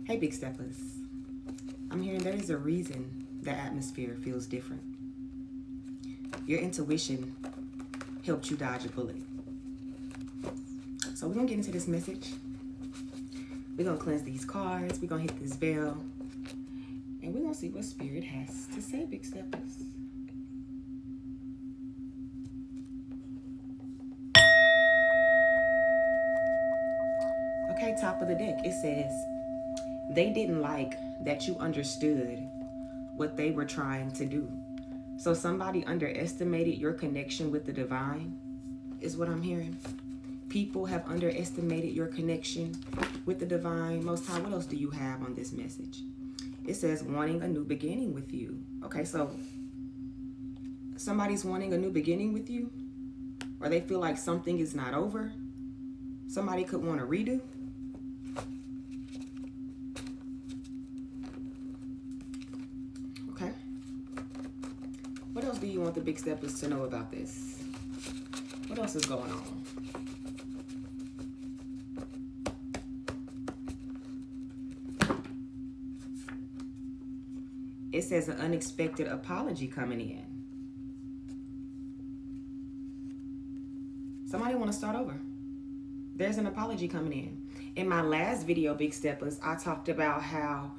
Hey, big steppers. I'm hearing there is a reason the atmosphere feels different. Your intuition helped you dodge a bullet. So we're going to get into this message. We're going to cleanse these cards. We're going to hit this bell. And we're going to see what Spirit has to say, big steppers. Okay, top of the deck. It says, they didn't like that you understood what they were trying to do. So somebody underestimated your connection with the divine, is what I'm hearing. People have underestimated your connection with the divine. Most High, what else do you have on this message? It says wanting a new beginning with you. Okay, so somebody's wanting a new beginning with you, or they feel like something is not over. Somebody could want to redo. Okay. What else do you want the big steppers to know about this? What else is going on? It says an unexpected apology coming in. Somebody want to start over. There's an apology coming in. In my last video, big steppers, I talked about how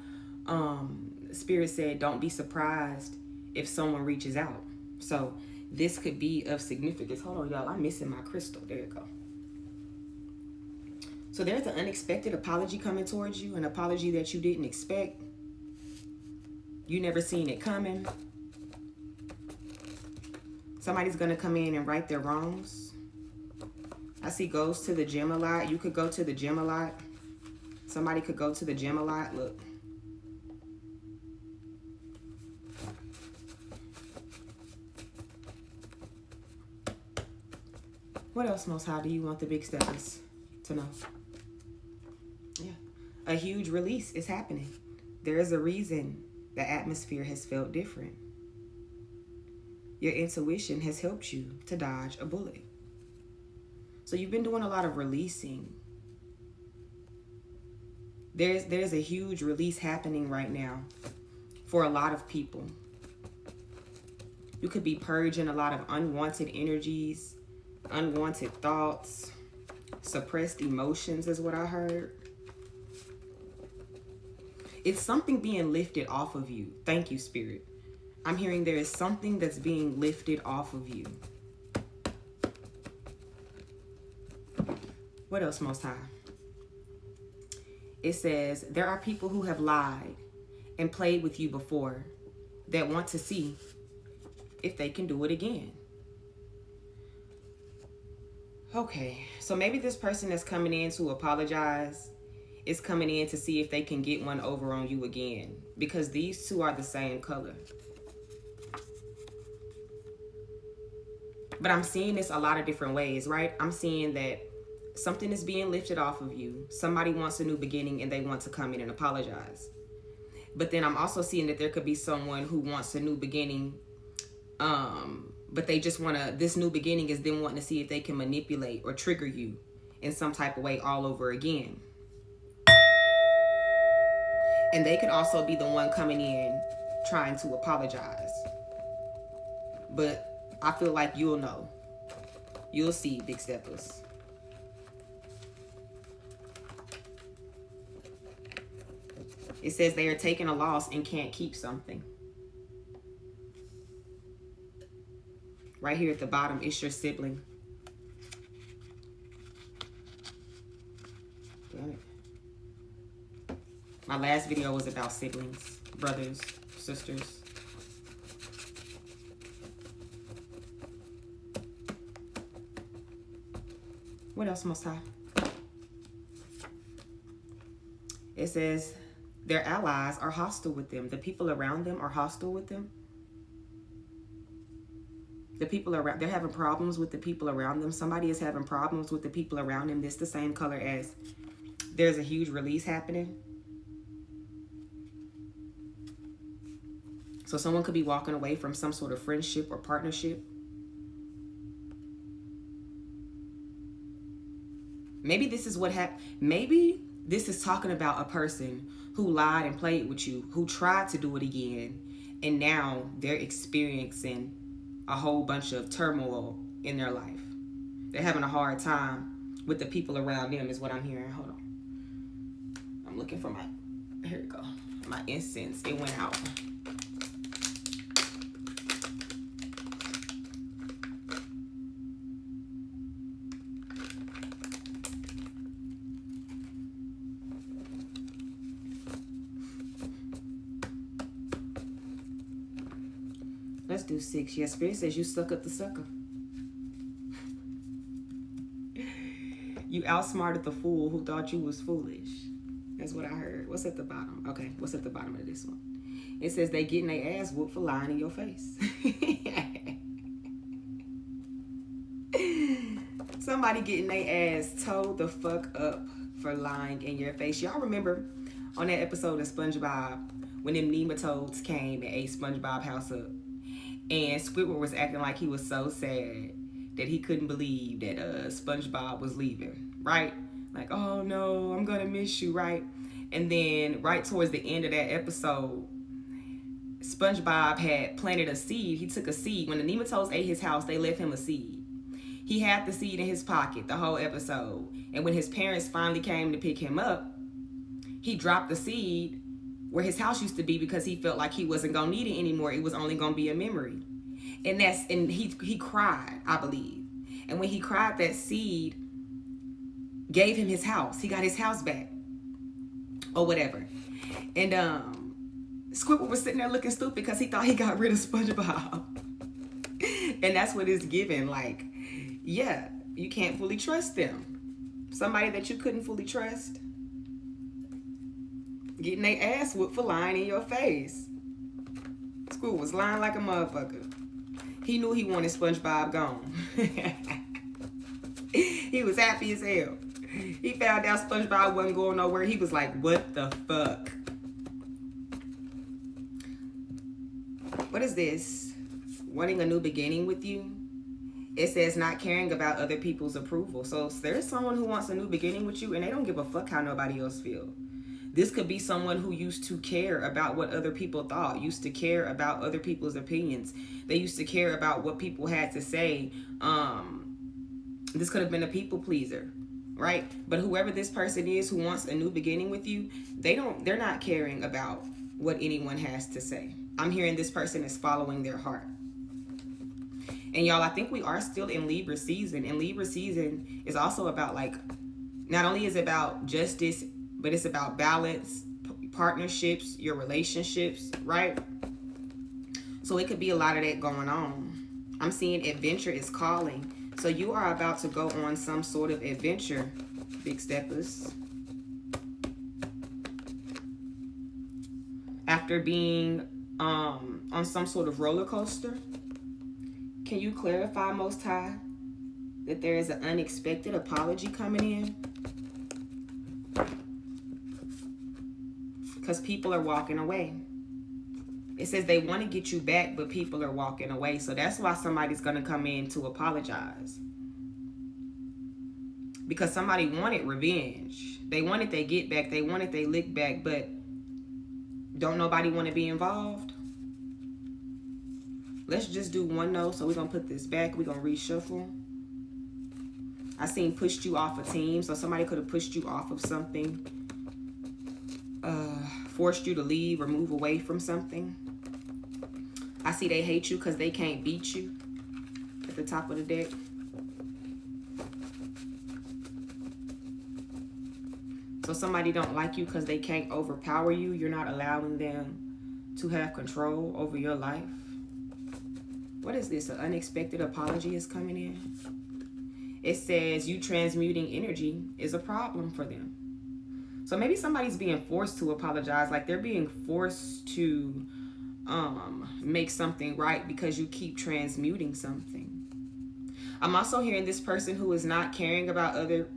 Spirit said don't be surprised if someone reaches out. So this could be of significance. Hold on, y'all. I'm missing my crystal. There you go. So there's an unexpected apology coming towards you, an apology that you didn't expect. You never seen it coming. Somebody's going to come in and right their wrongs. I see goes to the gym a lot. You could go to the gym a lot. Somebody could go to the gym a lot. Look. What else, Most High, do you want the big steppers to know? Yeah. A huge release is happening. There is a reason the atmosphere has felt different. Your intuition has helped you to dodge a bullet. So you've been doing a lot of releasing. There's a huge release happening right now for a lot of people. You could be purging a lot of unwanted energies, unwanted thoughts, suppressed emotions is what I heard. It's something being lifted off of you. Thank you, Spirit. I'm hearing there is something that's being lifted off of you. What else, Most High? It says, there are people who have lied and played with you before that want to see if they can do it again. Okay, so maybe this person that's coming in to apologize is coming in to see if they can get one over on you again, because these two are the same color. But I'm seeing this a lot of different ways, right? I'm seeing that something is being lifted off of you. Somebody wants a new beginning and they want to come in and apologize. But then I'm also seeing that there could be someone who wants a new beginning, but they just want to, this new beginning is them wanting to see if they can manipulate or trigger you in some type of way all over again. And they could also be the one coming in trying to apologize. But I feel like you'll know. You'll see, big steppers. It says they are taking a loss and can't keep something. Right here at the bottom, it's your sibling. Damn it. My last video was about siblings, brothers, sisters. What else, Most High? It says their allies are hostile with them. The people around them are hostile with them. The people around, they're having problems with the people around them. Somebody is having problems with the people around them. This the same color as there's a huge release happening. So someone could be walking away from some sort of friendship or partnership. Maybe this is what happened. Maybe This is talking about a person who lied and played with you, who tried to do it again, and now they're experiencing a whole bunch of turmoil in their life. They're having a hard time with the people around them is what I'm hearing. Hold on. I'm looking for here we go. My incense, it went out. Let's do 6. Yes, Spirit says you suck up the sucker. You outsmarted the fool who thought you was foolish. That's what I heard. What's at the bottom? Okay, what's at the bottom of this one? It says they getting their ass whooped for lying in your face. Somebody getting their ass told the fuck up for lying in your face. Y'all remember on that episode of SpongeBob when them nematodes came and ate SpongeBob's house up? And Squidward was acting like he was so sad that he couldn't believe that SpongeBob was leaving, right? Like, oh no, I'm gonna miss you, right? And then right towards the end of that episode, SpongeBob had planted a seed. He took a seed. When the nematodes ate his house, they left him a seed. He had the seed in his pocket the whole episode. And when his parents finally came to pick him up, he dropped the seed where his house used to be because he felt like he wasn't gonna need it anymore. It was only gonna be a memory. And he cried, I believe. And when he cried, that seed gave him his house. He got his house back. Or whatever. And Squidward was sitting there looking stupid because he thought he got rid of SpongeBob. And that's what it's given. Like, yeah, you can't fully trust them. Somebody that you couldn't fully trust, getting their ass whooped for lying in your face. Squidward was lying like a motherfucker. He knew he wanted SpongeBob gone. He was happy as hell. He found out SpongeBob wasn't going nowhere. He was like, what the fuck? What is this? Wanting a new beginning with you? It says not caring about other people's approval. So there's someone who wants a new beginning with you and they don't give a fuck how nobody else feels. This could be someone who used to care about what other people thought, used to care about other people's opinions. They used to care about what people had to say. This could have been a people pleaser, right? But whoever this person is who wants a new beginning with you, they're not caring about what anyone has to say. I'm hearing this person is following their heart. And y'all, I think we are still in Libra season. And Libra season is also about, like, not only is it about justice, but it's about balance, partnerships, your relationships, right? So it could be a lot of that going on. I'm seeing adventure is calling. So you are about to go on some sort of adventure, big steppers. After being on some sort of roller coaster, can you clarify, Most High, that there is an unexpected apology coming in? Because people are walking away. It says they want to get you back, but people are walking away. So that's why somebody's going to come in to apologize. Because somebody wanted revenge. They wanted their get back. They wanted their lick back. But don't nobody want to be involved? Let's just do one no. So we're going to put this back. We're going to reshuffle. I seen pushed you off a team. So somebody could have pushed you off of something. Forced you to leave or move away from something. I see they hate you because they can't beat you at the top of the deck. So somebody don't like you because they can't overpower you. You're not allowing them to have control over your life. What is this? An unexpected apology is coming in. It says you transmuting energy is a problem for them. So maybe somebody's being forced to apologize. Like they're being forced to make something right because you keep transmuting something. I'm also hearing this person who is not caring about other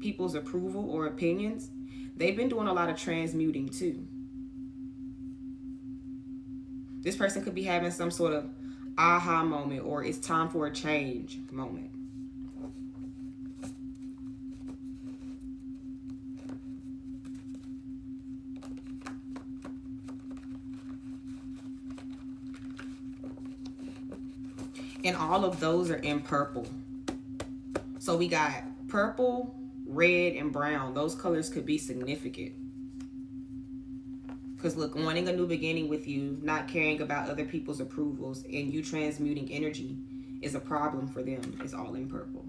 people's approval or opinions. They've been doing a lot of transmuting too. This person could be having some sort of aha moment or it's time for a change moment. And all of those are in purple. So we got purple, red, and brown. Those colors could be significant. Because look, wanting a new beginning with you, not caring about other people's approvals, and you transmuting energy is a problem for them. It's all in purple.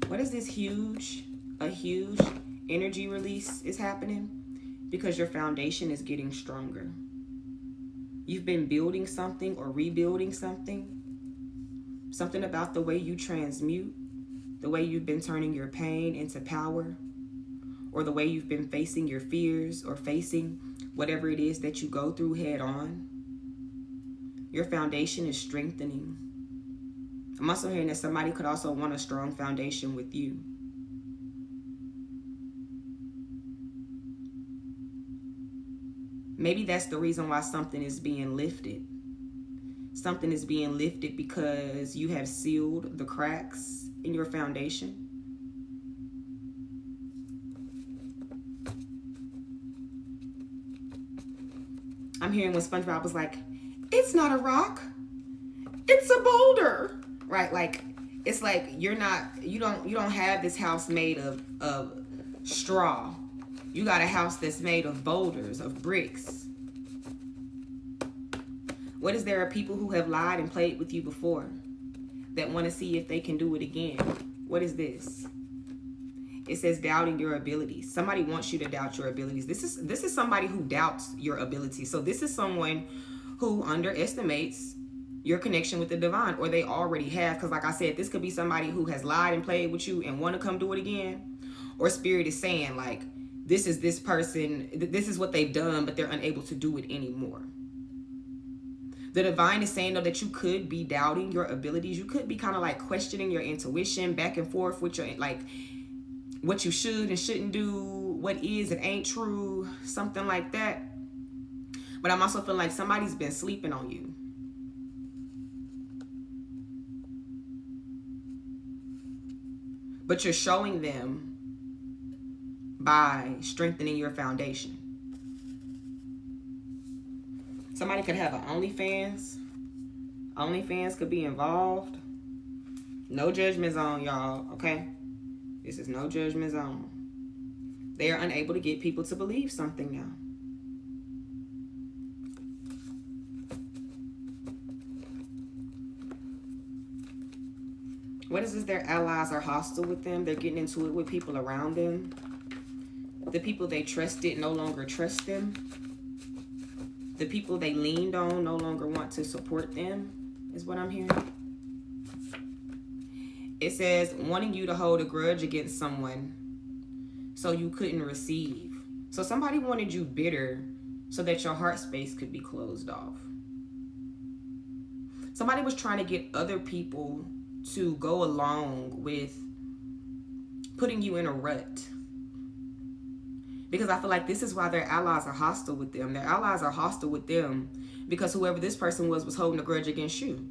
What is this huge? A huge energy release is happening because your foundation is getting stronger. You've been building something or rebuilding something. Something about the way you transmute, the way you've been turning your pain into power, or the way you've been facing your fears or facing whatever it is that you go through head on. Your foundation is strengthening. I'm also hearing that somebody could also want a strong foundation with you. Maybe that's the reason why something is being lifted. Something is being lifted because you have sealed the cracks in your foundation. I'm hearing when SpongeBob was like, it's not a rock, it's a boulder. Right? Like, it's like you don't have this house made of straw. You got a house that's made of boulders, of bricks. What is there are people who have lied and played with you before that want to see if they can do it again? What is this? It says doubting your abilities. Somebody wants you to doubt your abilities. This is somebody who doubts your abilities. So this is someone who underestimates your connection with the divine, or they already have. Because like I said, this could be somebody who has lied and played with you and want to come do it again. Or spirit is saying like, this is this person, this is what they've done, but they're unable to do it anymore. The divine is saying though that you could be doubting your abilities. You could be kind of like questioning your intuition back and forth with your, like, what you should and shouldn't do, what is and ain't true, something like that. But I'm also feeling like somebody's been sleeping on you. But you're showing them by strengthening your foundation. Somebody could have an OnlyFans. OnlyFans could be involved. No judgment zone, y'all, okay? This is no judgment zone. They are unable to get people to believe something now. What is this? Their allies are hostile with them. They're getting into it with people around them. The people they trusted no longer trust them. The people they leaned on no longer want to support them, is what I'm hearing. It says wanting you to hold a grudge against someone so you couldn't receive. So somebody wanted you bitter so that your heart space could be closed off. Somebody was trying to get other people to go along with putting you in a rut. Because I feel like this is why their allies are hostile with them. Their allies are hostile with them because whoever this person was holding a grudge against you.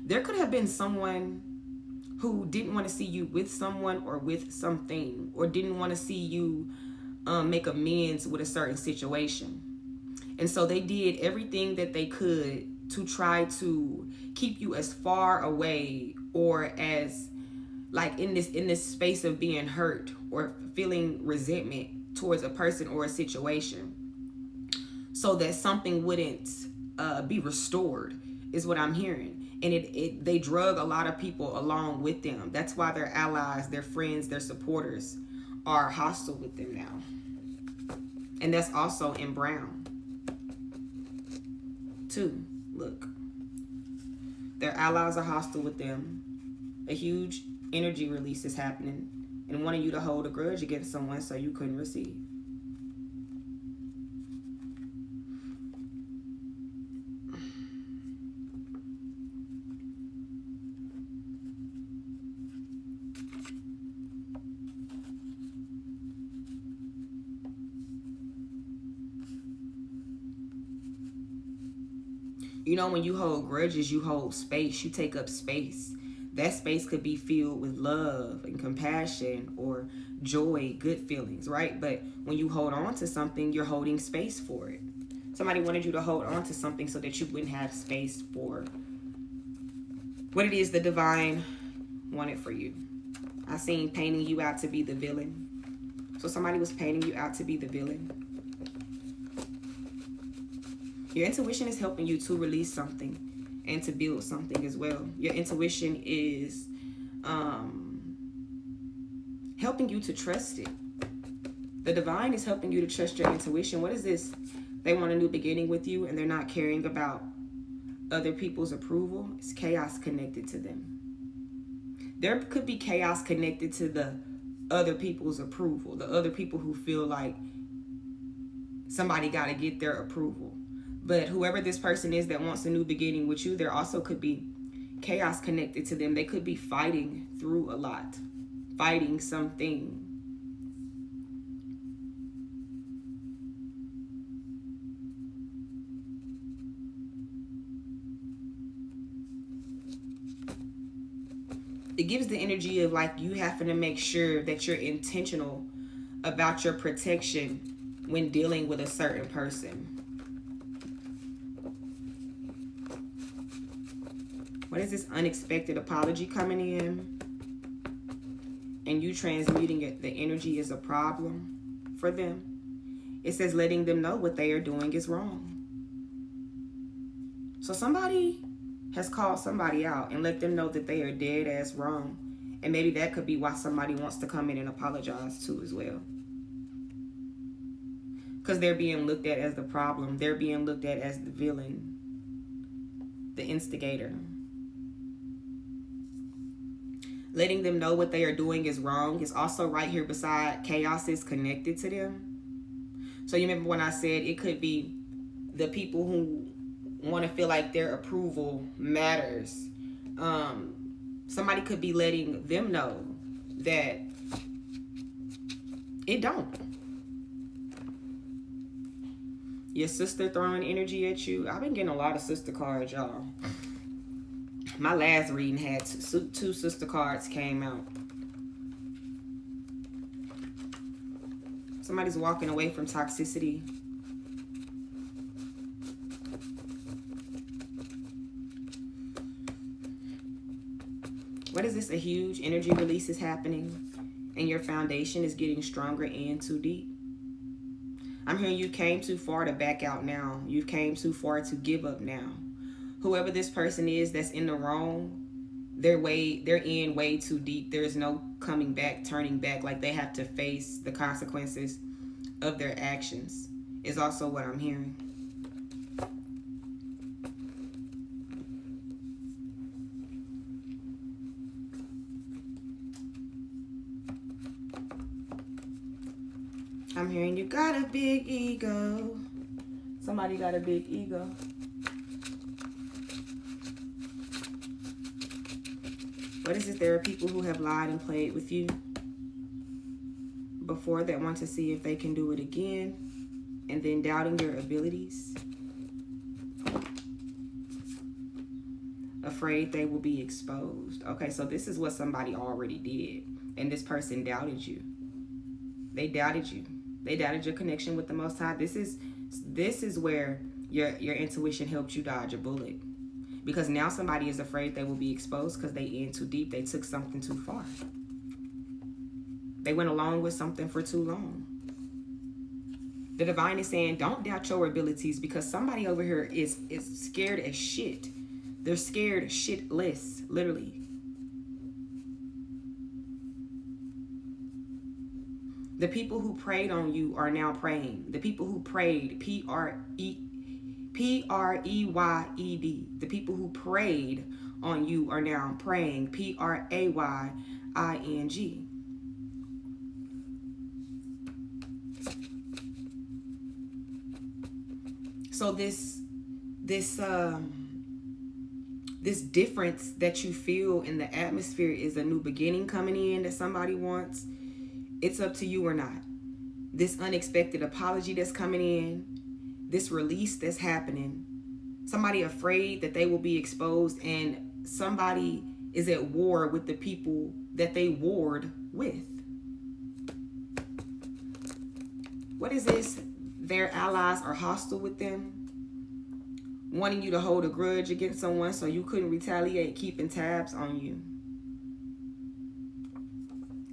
There could have been someone who didn't want to see you with someone or with something, or didn't want to see you make amends with a certain situation. And so they did everything that they could to try to keep you as far away or as like in this space of being hurt or feeling resentment towards a person or a situation, so that something wouldn't be restored, is what I'm hearing. And they drug a lot of people along with them. That's why their allies, their friends, their supporters are hostile with them now. And that's also in brown too. Look, their allies are hostile with them. A huge energy release is happening and wanting you to hold a grudge against someone so you couldn't receive. You know, when you hold grudges, you hold space. You take up space. That space could be filled with love and compassion or joy, good feelings, right? But when you hold on to something, you're holding space for it. Somebody wanted you to hold on to something so that you wouldn't have space for what it is the divine wanted for you. I seen painting you out to be the villain. So somebody was painting you out to be the villain. Your intuition is helping you to release something and to build something as well. Your intuition is helping you to trust it. The divine is helping you to trust your intuition. What is this? They want a new beginning with you and they're not caring about other people's approval. It's chaos connected to them. There could be chaos connected to the other people's approval. The other people who feel like somebody got to get their approval. But whoever this person is that wants a new beginning with you, there also could be chaos connected to them. They could be fighting through a lot, fighting something. It gives the energy of like you having to make sure that you're intentional about your protection when dealing with a certain person. What is this unexpected apology coming in? And you transmuting it, the energy is a problem for them. It says letting them know what they are doing is wrong. So somebody has called somebody out and let them know that they are dead ass wrong. And maybe that could be why somebody wants to come in and apologize too as well. Because they're being looked at as the problem. They're being looked at as the villain, the instigator. Letting them know what they are doing is wrong is also right here beside chaos is connected to them. So you remember when I said it could be the people who want to feel like their approval matters. Somebody could be letting them know that it don't. Your sister throwing energy at you. I've been getting a lot of sister cards, y'all. My last reading had two sister cards came out. Somebody's walking away from toxicity. What is this? A huge energy release is happening and your foundation is getting stronger and too deep. I'm hearing you came too far to back out now. You came too far to give up now. Whoever this person is that's in the wrong, they're in way too deep. There's no coming back, turning back. Like they have to face the consequences of their actions is also what I'm hearing. I'm hearing you got a big ego. Somebody got a big ego. What is it? There are people who have lied and played with you before that want to see if they can do it again, and then doubting your abilities. Afraid they will be exposed. Okay, so this is what somebody already did, and this person doubted you. They doubted you. They doubted your connection with the Most High. This is where your intuition helped you dodge a bullet. Because now somebody is afraid they will be exposed because they in too deep. They took something too far. They went along with something for too long. The divine is saying, don't doubt your abilities, because somebody over here is scared as shit. They're scared shitless, literally. The people who preyed on you are now praying. The people who prayed, P-R-E-Y-E-D. The people who prayed on you are now praying, P-R-A-Y-I-N-G. So this difference that you feel in the atmosphere is a new beginning coming in that somebody wants. It's up to you or not. This unexpected apology that's coming in, this release that's happening, somebody afraid that they will be exposed, and somebody is at war with the people that they warred with. What is this? Their allies are hostile with them, wanting you to hold a grudge against someone so you couldn't retaliate, keeping tabs on you.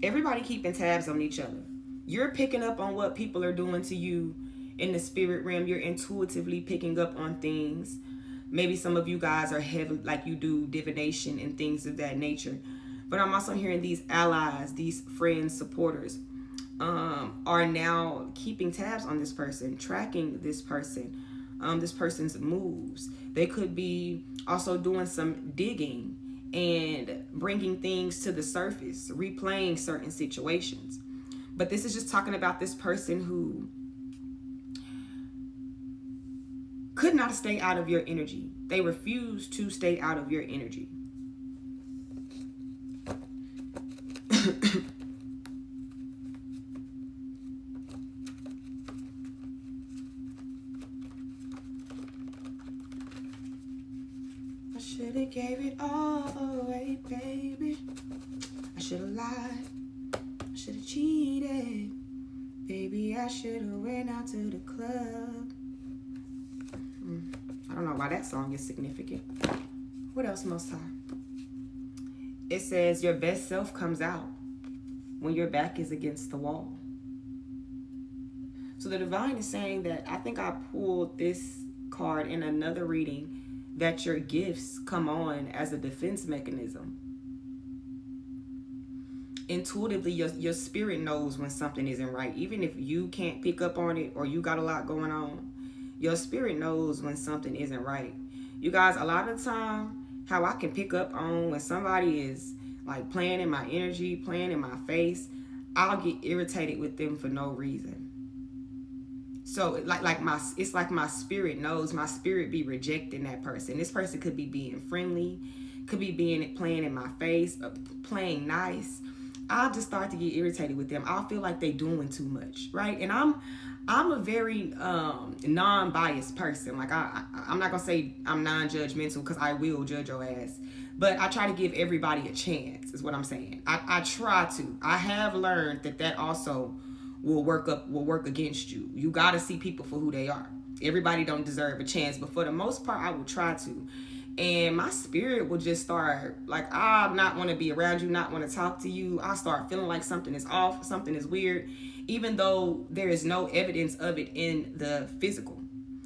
Everybody keeping tabs on each other. You're picking up on what people are doing to you in the spirit realm. You're intuitively picking up on things. Maybe some of you guys are heavy, like you do divination and things of that nature. But I'm also hearing these allies, these friends, supporters, are now keeping tabs on this person, tracking this person's moves. They could be also doing some digging and bringing things to the surface, replaying certain situations. But this is just talking about this person who could not stay out of your energy. They refuse to stay out of your energy. I should have gave it all away, baby. I should have lied. I should have cheated. Baby, I should have went out to the club. I don't know why that song is significant. What else, Most High? It says your best self comes out when your back is against the wall. So the divine is saying that, I think I pulled this card in another reading, that your gifts come on as a defense mechanism. Intuitively, your spirit knows when something isn't right. Even if you can't pick up on it or you got a lot going on, your spirit knows when something isn't right. You guys, a lot of the time, how I can pick up on when somebody is like playing in my energy, playing in my face, I'll get irritated with them for no reason. So it's like my spirit knows, my spirit be rejecting that person. This person could be being friendly, could be playing in my face, playing nice. I'll just start to get irritated with them. I'll feel like they doing too much, right? And I'm a very non-biased person. Like I'm not gonna say I'm non-judgmental, because I will judge your ass. But I try to give everybody a chance, is what I'm saying. I try to. I have learned that also will work against you. You gotta see people for who they are. Everybody don't deserve a chance, but for the most part, I will try to. And my spirit will just start, like, I not want to be around you, not want to talk to you. I start feeling like something is off, something is weird, even though there is no evidence of it in the physical.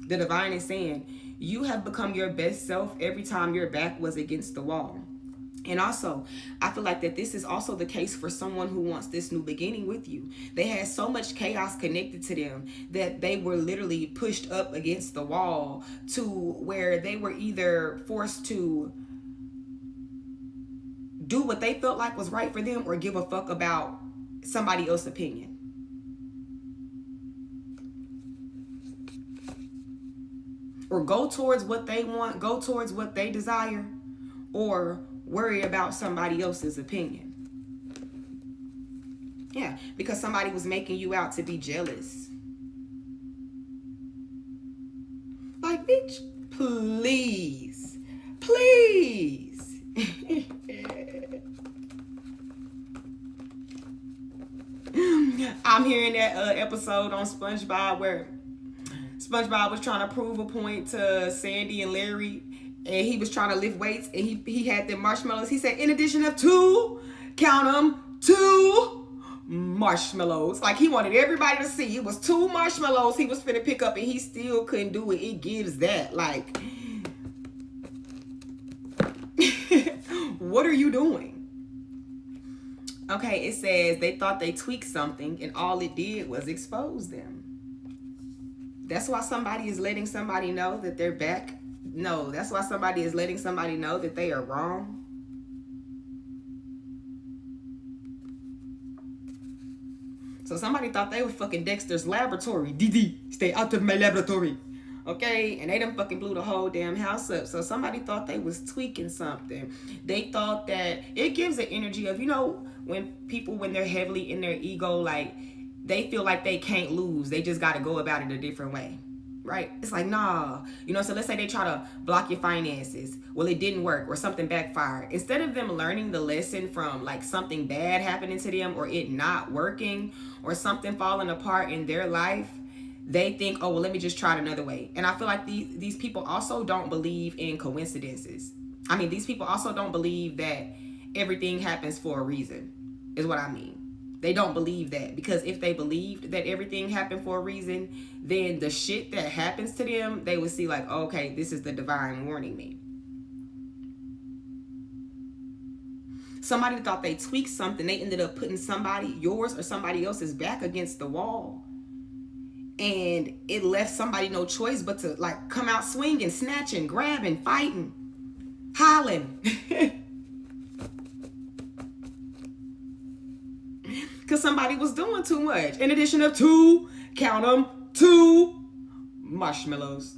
The divine is saying, you have become your best self every time your back was against the wall. And also, I feel like that this is also the case for someone who wants this new beginning with you. They had so much chaos connected to them that they were literally pushed up against the wall to where they were either forced to do what they felt like was right for them or give a fuck about somebody else's opinion. Or go towards what they want, go towards what they desire, or worry about somebody else's opinion. Yeah, because somebody was making you out to be jealous. Like, bitch, please. Please. I'm hearing that episode on SpongeBob where SpongeBob was trying to prove a point to Sandy and Larry, and he was trying to lift weights, and he had them marshmallows. He said, in addition of 2, count them, 2 marshmallows. Like, he wanted everybody to see it was 2 marshmallows he was finna pick up, and he still couldn't do it. It gives that, like, what are you doing? Okay, it says they thought they tweaked something, and all it did was expose them. That's why somebody is letting somebody know that they're back. No, that's why somebody is letting somebody know that they are wrong. So somebody thought they were fucking Dexter's laboratory. DD, stay out of my laboratory. Okay, and they done fucking blew the whole damn house up. So somebody thought they was tweaking something. They thought that it gives the energy of, you know, when people, when they're heavily in their ego, like, they feel like they can't lose. They just got to go about it a different way. right? It's like, nah, you know, so let's say they try to block your finances. Well, it didn't work or something backfired. Instead of them learning the lesson from like something bad happening to them or it not working or something falling apart in their life, they think, oh, well, let me just try it another way. And I feel like these people also don't believe in coincidences. I mean, these people also don't believe that everything happens for a reason, is what I mean. They don't believe that, because if they believed that everything happened for a reason, then the shit that happens to them, they would see like, oh, okay, this is the divine warning me. Somebody thought they tweaked something. They ended up putting somebody, yours or somebody else's, back against the wall. And it left somebody no choice but to like come out swinging, snatching, grabbing, fighting, hollering. Because somebody was doing too much. In addition of 2, count them, 2 marshmallows.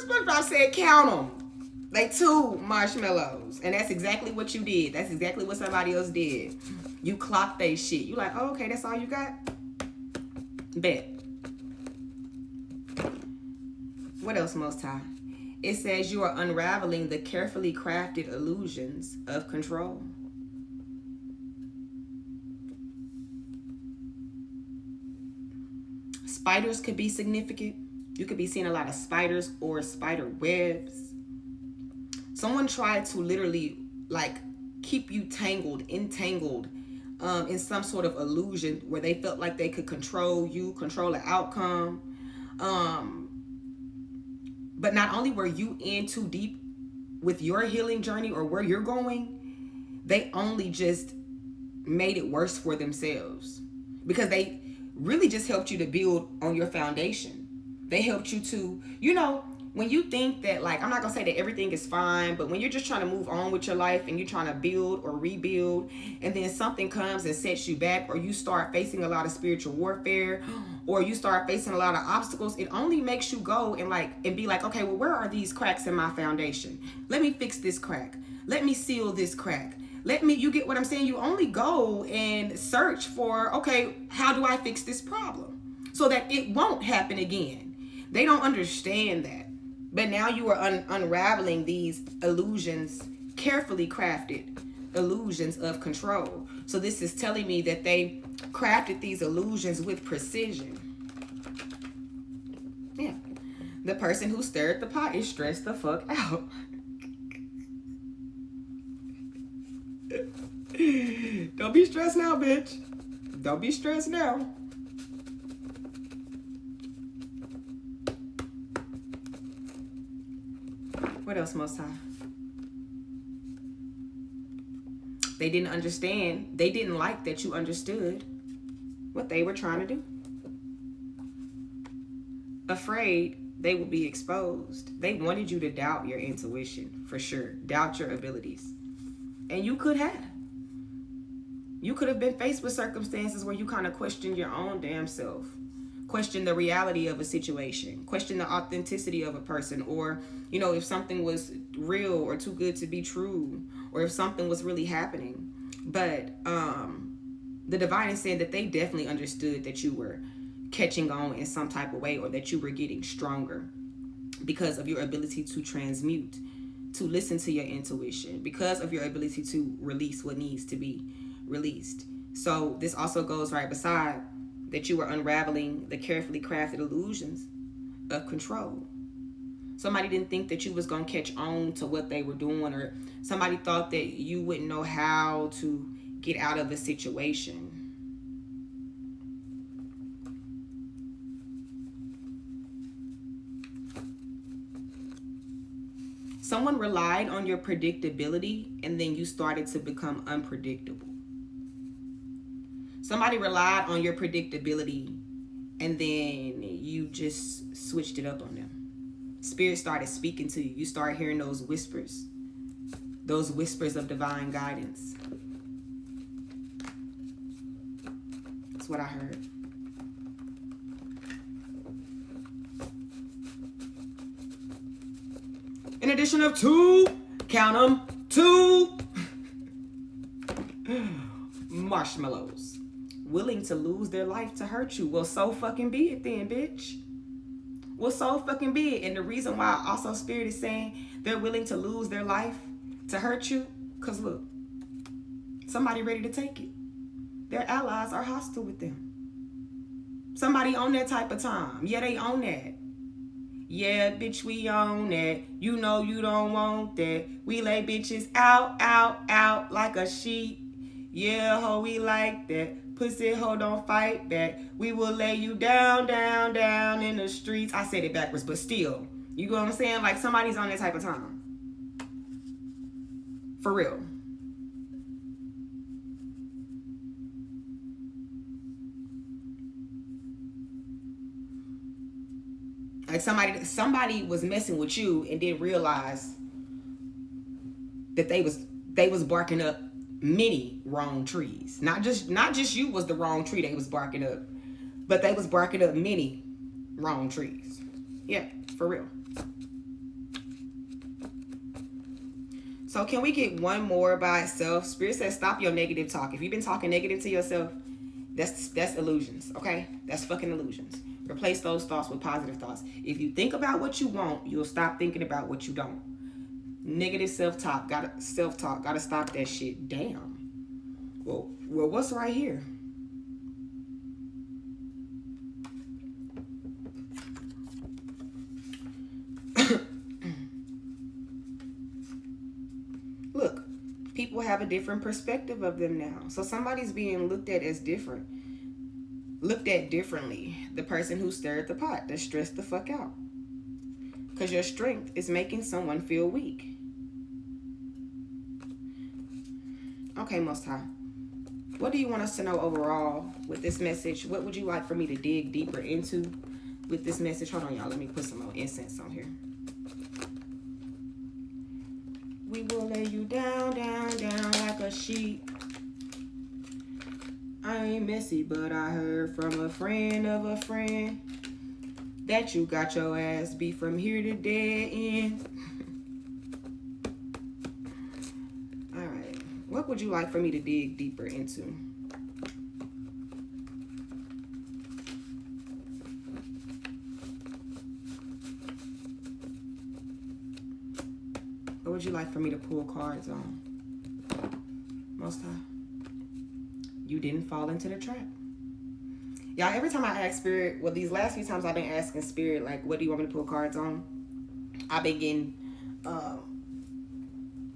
SpongeBob said count them. Like 2 marshmallows. And that's exactly what you did. That's exactly what somebody else did. You clocked they shit. You like, oh, okay, that's all you got? Bet. What else, Most High? It says you are unraveling the carefully crafted illusions of control. Spiders could be significant. You could be seeing a lot of spiders or spider webs. Someone tried to literally like keep you entangled in some sort of illusion where they felt like they could control you, control the outcome. But not only were you in too deep with your healing journey or where you're going, they only just made it worse for themselves, because they really just helped you to build on your foundation. They helped you to, you know, when you think that, like, I'm not gonna say that everything is fine, but when you're just trying to move on with your life and you're trying to build or rebuild, and then something comes and sets you back, or you start facing a lot of spiritual warfare, or you start facing a lot of obstacles, it only makes you go and be like, okay, well, where are these cracks in my foundation? Let me fix this crack. Let me seal this crack. You get what I'm saying? You only go and search for, okay, how do I fix this problem so that it won't happen again? They don't understand that. But now you are unraveling these illusions, carefully crafted illusions of control. So this is telling me that they crafted these illusions with precision. Yeah. The person who stirred the pot is stressed the fuck out. Don't be stressed now, bitch. Don't be stressed now. What else, Most High? They didn't understand. They didn't like that you understood what they were trying to do. Afraid they would be exposed. They wanted you to doubt your intuition, for sure. Doubt your abilities. And you could have. You could have been faced with circumstances where you kind of questioned your own damn self. Question the reality of a situation, question the authenticity of a person, or, you know, if something was real or too good to be true, or if something was really happening. But the divine is saying that they definitely understood that you were catching on in some type of way, or that you were getting stronger because of your ability to transmute, to listen to your intuition, because of your ability to release what needs to be released. So this also goes right beside that you were unraveling the carefully crafted illusions of control. Somebody didn't think that you was going to catch on to what they were doing, or somebody thought that you wouldn't know how to get out of a situation. Someone relied on your predictability, and then you started to become unpredictable. Somebody relied on your predictability, and then you just switched it up on them. Spirit started speaking to you. You started hearing those whispers of divine guidance. That's what I heard. In addition of 2, count them, 2 marshmallows. Willing to lose their life to hurt you. Well, so fucking be it then, bitch. Well, so fucking be it. And the reason why also Spirit is saying they're willing to lose their life to hurt you, because look, somebody ready to take it. Their allies are hostile with them. Somebody on that type of time. Yeah, they own that. Yeah, bitch, we own that. You know you don't want that. We lay bitches out, out, out like a sheep. Yeah, ho, we like that. Pussy, ho, don't fight back. We will lay you down, down, down in the streets. I said it backwards, but still. You know what I'm saying? Like somebody's on that type of time. For real. Like somebody was messing with you and didn't realize that they was barking up many wrong trees. Not just you was the wrong tree they was barking up, but they was barking up many wrong trees. Yeah, for real. So can we get one more by itself? Spirit says stop your negative talk. If you've been talking negative to yourself, that's illusions, okay? That's fucking illusions. Replace those thoughts with positive thoughts. If you think about what you want, you'll stop thinking about what you don't. Negative self-talk, gotta stop that shit. Damn. Well, what's right here? Look, people have a different perspective of them now. So somebody's being looked at differently. The person who stirred the pot, that stressed the fuck out. Because your strength is making someone feel weak. Okay, Most High. What do you want us to know overall with this message? What would you like for me to dig deeper into with this message? Hold on, y'all. Let me put some more incense on here. We will lay you down, down, down like a sheep. I ain't messy, but I heard from a friend of a friend that you got your ass beat from here to dead end. All right. What would you like for me to dig deeper into? What would you like for me to pull cards on? Most High. You didn't fall into the trap. Y'all, every time I ask Spirit, well, these last few times I've been asking Spirit, like, what do you want me to pull cards on? I've been getting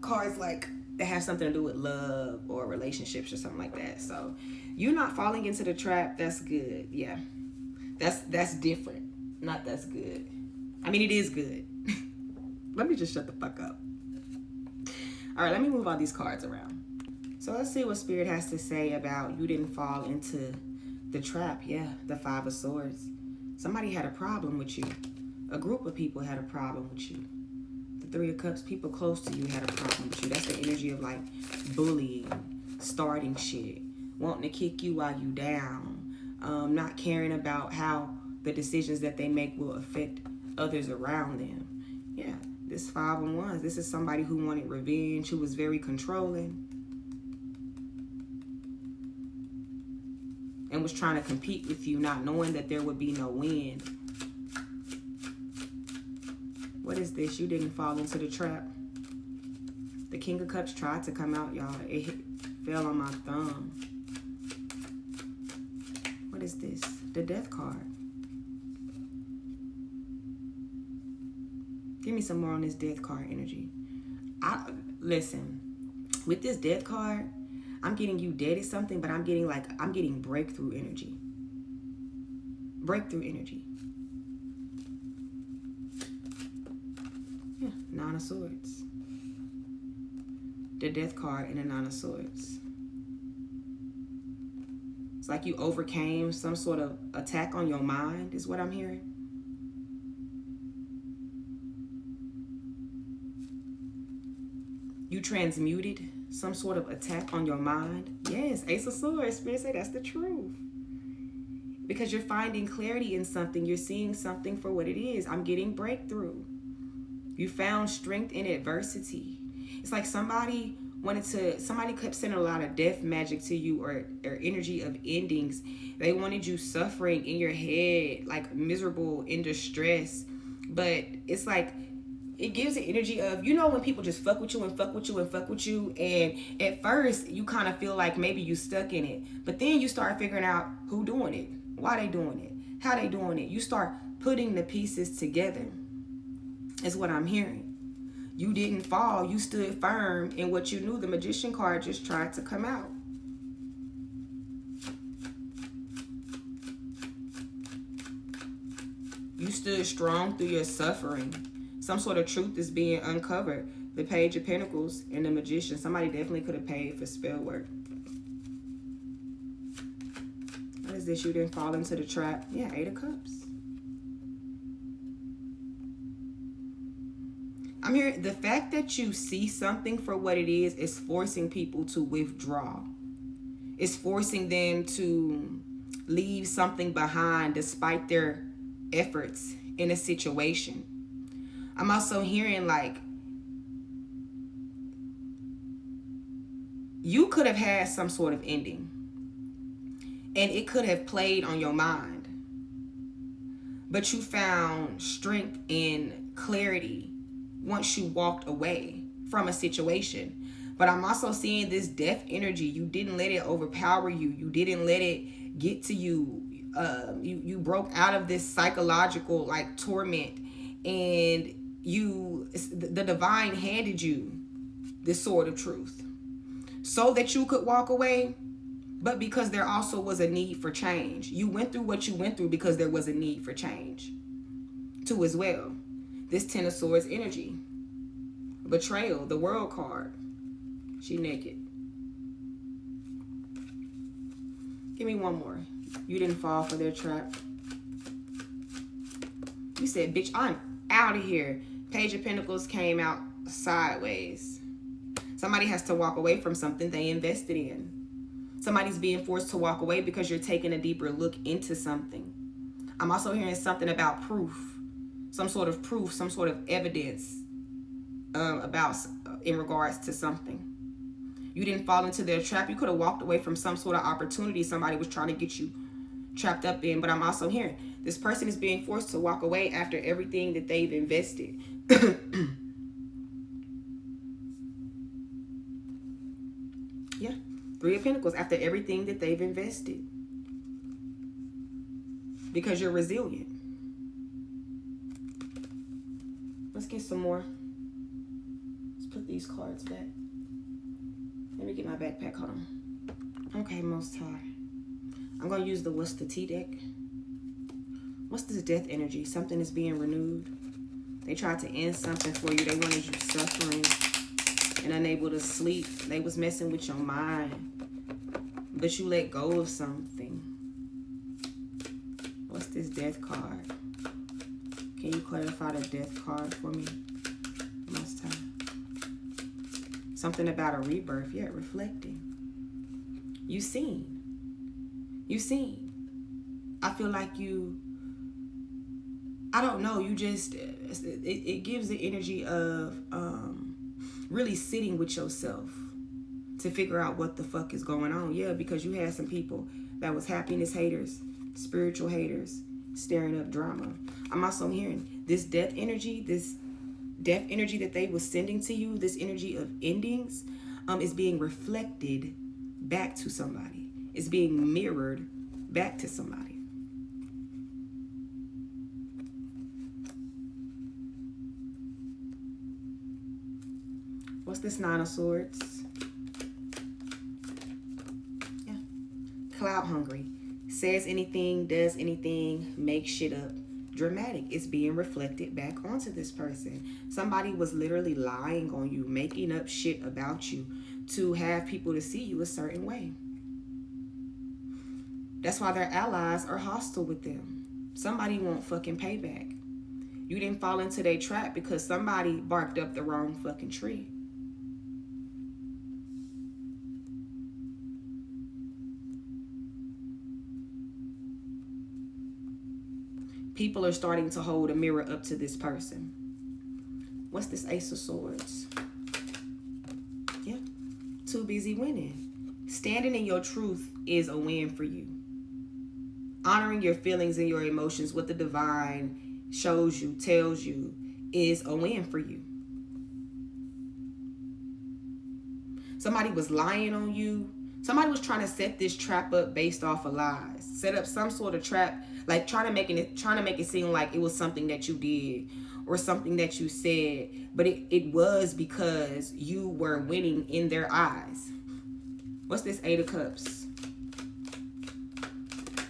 cards like that have something to do with love or relationships or something like that. So you not falling into the trap, that's good. Yeah. That's different. Not that's good. I mean, it is good. Let me just shut the fuck up. All right, let me move all these cards around. So let's see what Spirit has to say about you didn't fall into the trap. Yeah, the Five of Swords. Somebody had a problem with you. A group of people had a problem with you. The Three of Cups, people close to you had a problem with you. That's the energy of like bullying, starting shit, wanting to kick you while you down, not caring about how the decisions that they make will affect others around them. Yeah, this Five of Wands. This is somebody who wanted revenge, who was very controlling, and was trying to compete with you, not knowing that there would be no win. What is this? You didn't fall into the trap. The King of Cups tried to come out, y'all. It fell on my thumb. What is this? The Death card. Give me some more on this Death card energy. Listen, with this Death card, I'm getting you dead at something, but I'm getting breakthrough energy. Breakthrough energy. Yeah, Nine of Swords. The Death card and the Nine of Swords. It's like you overcame some sort of attack on your mind, is what I'm hearing. You transmuted some sort of attack on your mind. Yes, Ace of Swords. Spirit say that's the truth. Because you're finding clarity in something. You're seeing something for what it is. I'm getting breakthrough. You found strength in adversity. It's like somebody somebody kept sending a lot of death magic to you, or energy of endings. They wanted you suffering in your head, like miserable, in distress. But it's like, it gives the energy of, you know, when people just fuck with you and fuck with you and fuck with you, and at first you kind of feel like maybe you stuck in it, but then you start figuring out who doing it, why they doing it, how they doing it. You start putting the pieces together, is what I'm hearing. You didn't fall, you stood firm in what you knew. The Magician card just tried to come out. You stood strong through your suffering. Some sort of truth is being uncovered. The Page of Pentacles and the Magician. Somebody definitely could have paid for spell work. What is this? You didn't fall into the trap. Yeah, 8 of Cups. I'm hearing the fact that you see something for what it is forcing people to withdraw. It's forcing them to leave something behind despite their efforts in a situation. I'm also hearing like you could have had some sort of ending, and it could have played on your mind, but you found strength and clarity once you walked away from a situation. But I'm also seeing this death energy. You didn't let it overpower you. You didn't let it get to you. You broke out of this psychological like torment, and the divine handed you this sword of truth so that you could walk away, but because there also was a need for change. You went through what you went through because there was a need for change too as well. This 10 of Swords energy. Betrayal, the World card. She naked. Give me one more. You didn't fall for their trap. You said, bitch, I'm out of here. Page of Pentacles came out sideways. Somebody has to walk away from something they invested in. Somebody's being forced to walk away because you're taking a deeper look into something. I'm also hearing something about proof. Some sort of proof, some sort of evidence in regards to something. You didn't fall into their trap. You could have walked away from some sort of opportunity somebody was trying to get you trapped up in. But I'm also hearing this person is being forced to walk away after everything that they've invested. Yeah, 3 of Pentacles, after everything that they've invested. Because you're resilient. Let's get some more. Let's put these cards back. Let me get my backpack. Hold on. Okay, Most High. I'm going to use the What's the Tea deck. What's this death energy? Something is being renewed. They tried to end something for you. They wanted you suffering and unable to sleep. They was messing with your mind. But you let go of something. What's this death card? Can you clarify the death card for me? Most High. Something about a rebirth. Yeah, reflecting. You seen. You seen. I feel like I don't know, you just, it gives the energy of really sitting with yourself to figure out what the fuck is going on. Yeah, because you had some people that was happiness haters, spiritual haters, stirring up drama. I'm also hearing this death energy that they was sending to you, this energy of endings, is being reflected back to somebody. It's being mirrored back to somebody. What's this 9 of Swords? Yeah. Cloud hungry. Says anything, does anything, makes shit up. Dramatic. It's being reflected back onto this person. Somebody was literally lying on you, making up shit about you to have people to see you a certain way. That's why their allies are hostile with them. Somebody won't fucking payback. You didn't fall into their trap because somebody barked up the wrong fucking tree. People are starting to hold a mirror up to this person. What's this Ace of Swords? Yeah. too busy winning. Standing in your truth is a win for you. Honoring your feelings and your emotions, what the divine shows you, tells you, is a win for you. Somebody was lying on you. Somebody was trying to set this trap up based off of lies. Set up some sort of trap, like trying to make it seem like it was something that you did or something that you said, but it was because you were winning in their eyes. What's this 8 of Cups?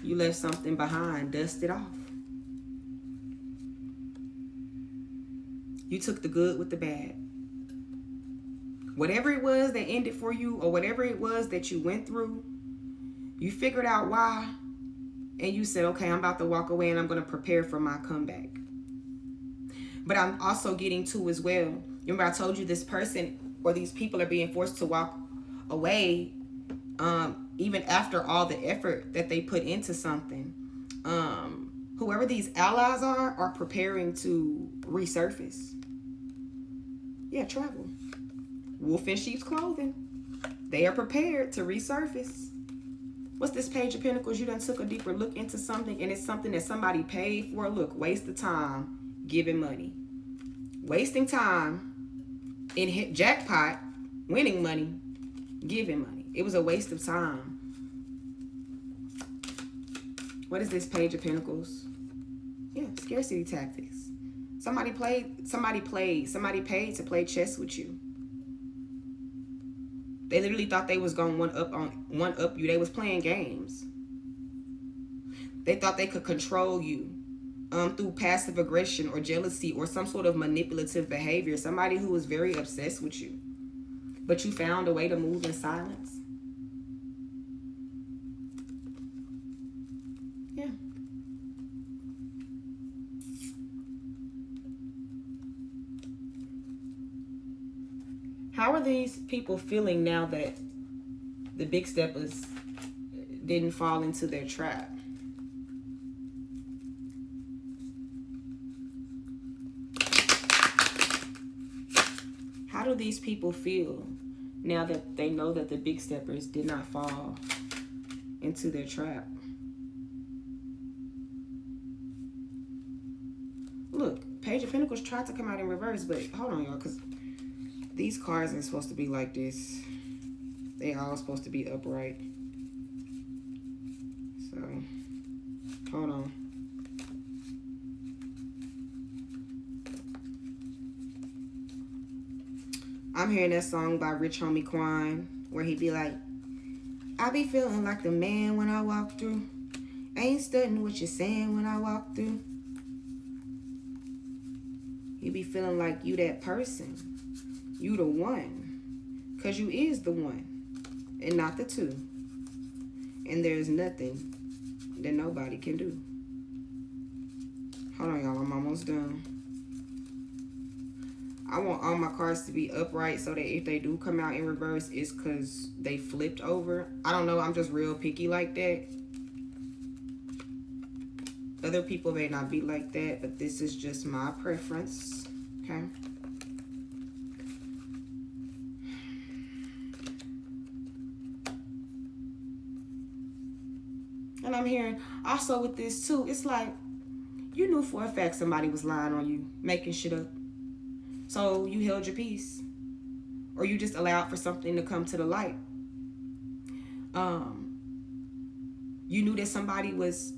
You left something behind, dust it off. You took the good with the bad. Whatever it was that ended for you, or whatever it was that you went through, you figured out why, and you said, okay, I'm about to walk away and I'm going to prepare for my comeback. But I'm also getting to as well, remember I told you this person or these people are being forced to walk away even after all the effort that they put into something. Whoever these allies are preparing to resurface. Yeah, travel. Wolf in sheep's clothing. They are prepared to resurface. What's this Page of Pentacles? You done took a deeper look into something, and it's something that somebody paid for. Look, waste of time giving money. Wasting time in hit jackpot, winning money, giving money. It was a waste of time. What is this Page of Pentacles? Yeah, scarcity tactics. Somebody paid to play chess with you. They literally thought they was going one up you. They was playing games. They thought they could control you through passive aggression or jealousy or some sort of manipulative behavior. Somebody who was very obsessed with you. But you found a way to move in silence. Yeah. How are these people feeling now that the big steppers didn't fall into their trap? How do these people feel now that they know that the big steppers did not fall into their trap? Look, Page of Pentacles tried to come out in reverse, but hold on, y'all, because these cards ain't supposed to be like this. They all supposed to be upright. So, hold on. I'm hearing that song by Rich Homie Quan, where he be like, I be feeling like the man when I walk through. Ain't studying what you're saying when I walk through. You be feeling like you that person. You the one. Because you is the one. And not the two. And there's nothing that nobody can do. Hold on, y'all. I'm almost done. I want all my cards to be upright so that if they do come out in reverse, it's because they flipped over. I don't know. I'm just real picky like that. Other people may not be like that, but this is just my preference. Okay? And I'm hearing also with this too, it's like you knew for a fact somebody was lying on you, making shit up. So you held your peace, or you just allowed for something to come to the light. You knew that somebody was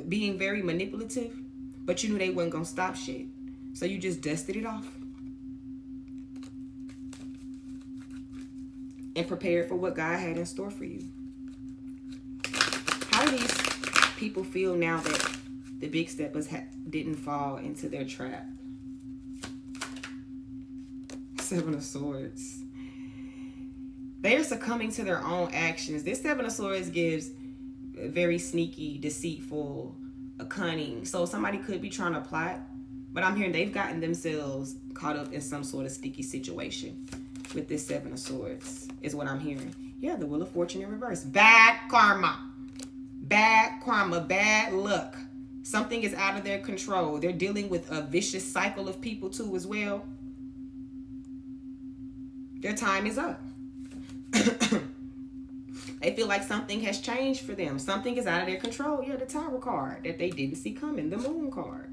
being very manipulative, but you knew they wasn't gonna stop shit. So you just dusted it off and prepared for what God had in store for you. How do these people feel now that the big steppers didn't fall into their trap? 7 of Swords. They are succumbing to their own actions. This 7 of Swords gives very sneaky, deceitful, cunning. So somebody could be trying to plot, but I'm hearing they've gotten themselves caught up in some sort of sticky situation with this 7 of Swords, is what I'm hearing. Yeah, the Wheel of Fortune in reverse. Bad karma. Bad karma, bad luck. Something is out of their control. They're dealing with a vicious cycle of people too as well. Their time is up. They feel like something has changed for them. Something is out of their control. Yeah, the Tower card that they didn't see coming. The Moon card.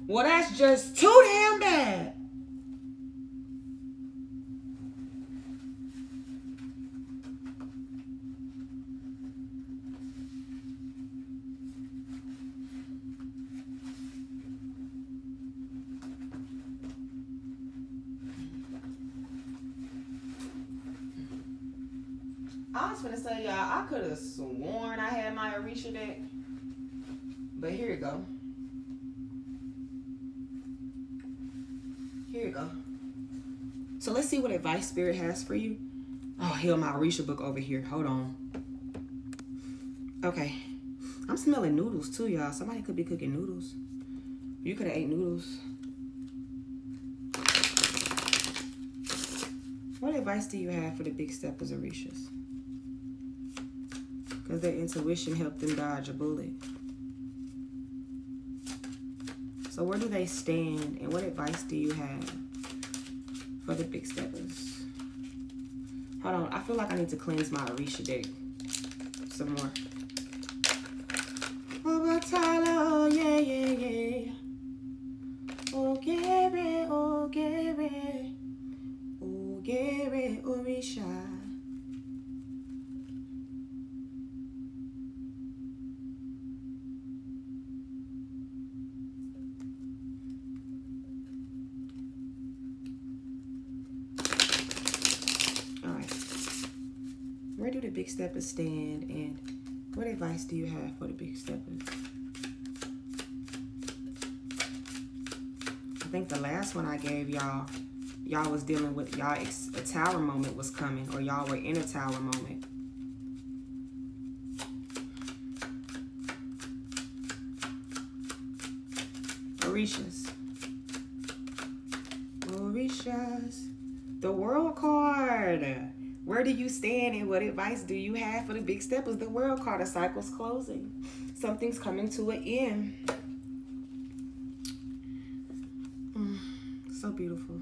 Well, that's just too damn bad. I was gonna say, y'all, I could have sworn I had my 𝚑𝚑𝚘𝚎 deck. But here you go. Here you go. So let's see what advice Spirit has for you. Oh, hell, my 𝚑𝚑𝚘𝚎 book over here. Hold on. Okay. I'm smelling noodles too, y'all. Somebody could be cooking noodles. You could have ate noodles. What advice do you have for the big steppers 𝚑𝚑𝚘𝚎s? Because their intuition helped them dodge a bullet. So where do they stand, and what advice do you have for the big steppers? Hold on, I feel like I need to cleanse my 𝚑𝚑𝚘𝚎 deck some more. Oh, but Tyler, yeah, yeah, yeah. Oh, Gary, oh, Gary. Oh, Gary, 𝚑𝚑𝚘𝚎. Where do the big steppers stand, and what advice do you have for the big steppers? I think the last one I gave y'all was dealing with y'all, a tower moment was coming, or y'all were in a tower moment. 𝚑𝚑𝚘𝚎s. 𝚑𝚑𝚘𝚎s. The World card. Where do you stand, and what advice do you have for the big steppers? The World card, a cycle's closing. Something's coming to an end. So beautiful.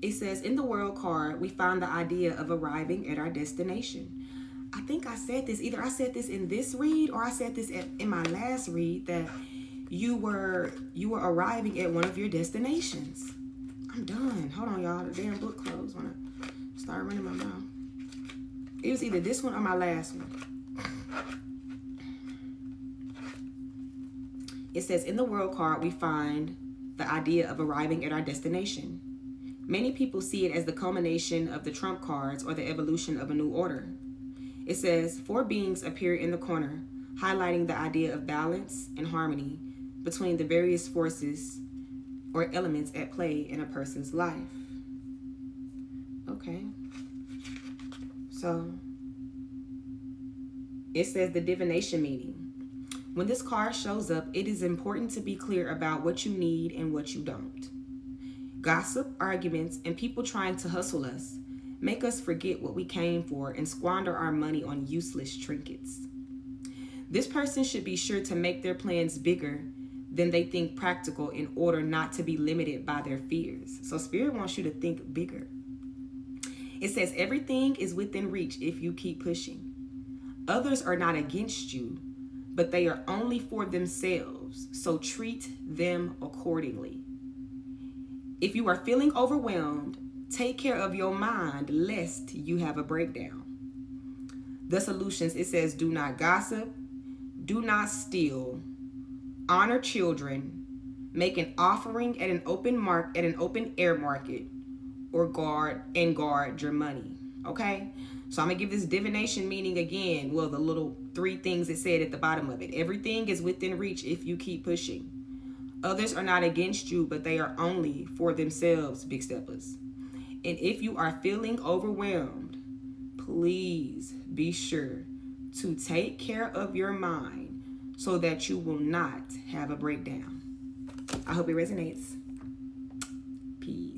It says, in the World card, we find the idea of arriving at our destination. I think I said this, either I said this in this read or I said this in my last read, that you were arriving at one of your destinations. I'm done. Hold on, y'all. The damn book closed when I started running my mouth. It was either this one or my last one. It says, in the World card, we find the idea of arriving at our destination. Many people see it as the culmination of the trump cards or the evolution of a new order. It says, 4 beings appear in the corner, highlighting the idea of balance and harmony between the various forces or elements at play in a person's life. Okay. So, it says the divination meaning. When this card shows up, it is important to be clear about what you need and what you don't. Gossip, arguments, and people trying to hustle us make us forget what we came for and squander our money on useless trinkets. This person should be sure to make their plans bigger than they think practical in order not to be limited by their fears. So Spirit wants you to think bigger. It says everything is within reach if you keep pushing. Others are not against you, but they are only for themselves, so treat them accordingly. If you are feeling overwhelmed, take care of your mind lest you have a breakdown. The solutions, it says, do not gossip, do not steal, honor children, make an offering at an open air market, or guard your money. Okay? So I'm gonna give this divination meaning again. Well, the little 3 things it said at the bottom of it. Everything is within reach if you keep pushing. Others are not against you, but they are only for themselves, big steppers. And if you are feeling overwhelmed, please be sure to take care of your mind so that you will not have a breakdown. I hope it resonates. Peace.